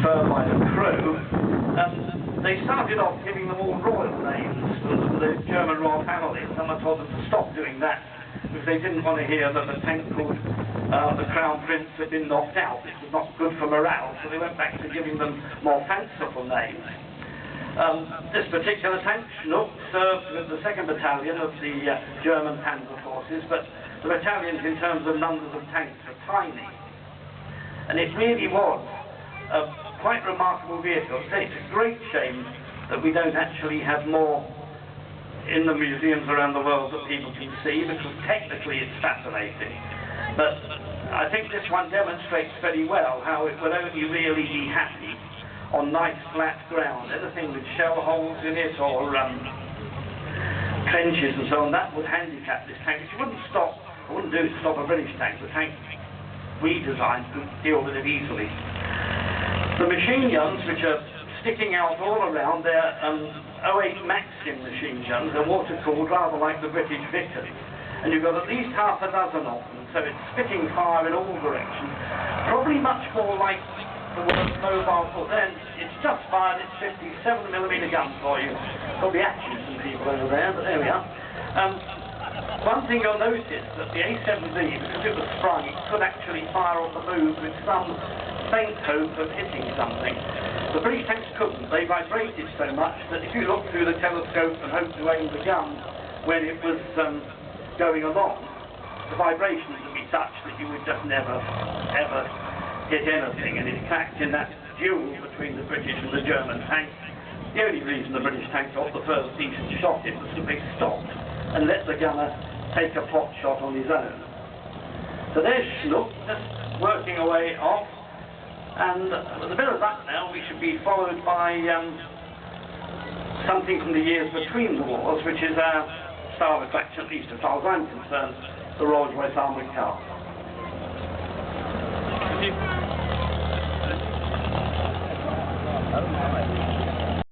preferred by the crew. They started off giving them all royal names for the German royal families, and I told them to stop doing that because they didn't want to hear that the tank called the Crown Prince had been knocked out. It was not good for morale, so they went back to giving them more fanciful names. This particular tank, Schnuck, served with the 2nd Battalion of the German Panzer Forces, but the battalions in terms of numbers of tanks are tiny. And it really was a quite remarkable vehicle. So it's a great shame that we don't actually have more in the museums around the world that people can see, because technically it's fascinating. But I think this one demonstrates very well how it would only really be happy on nice flat ground. Anything with shell holes in it or trenches and so on, that would handicap this tank. It wouldn't do to stop a British tank. The tank we designed could deal with it easily. The machine guns, which are sticking out all around, they're 08 Maxim machine guns. They're water-cooled, rather like the British Vickers. And you've got at least half a dozen of them, so it's spitting fire in all directions. Probably much more like the word mobile, but then it's just fired its 57mm gun for you. Probably actually some people over there, but there we are. One thing you'll notice that the A7V, because it was sprung, it could actually fire on the move with some faint hope of hitting something. The British tanks couldn't. They vibrated so much that if you looked through the telescope and hoped to aim the gun when it was going along, the vibrations would be such that you would just never, ever hit anything. And in fact, in that duel between the British and the German tanks, the only reason the British tank got the first decent shot in was that they stopped and let the gunner take a pot shot on his own. So there's Schnuck, just working away off, and with a bit of luck now we should be followed by something from the years between the wars, which is our star of attraction, at least as far as I'm concerned, the Rolls-Royce Armoured Car.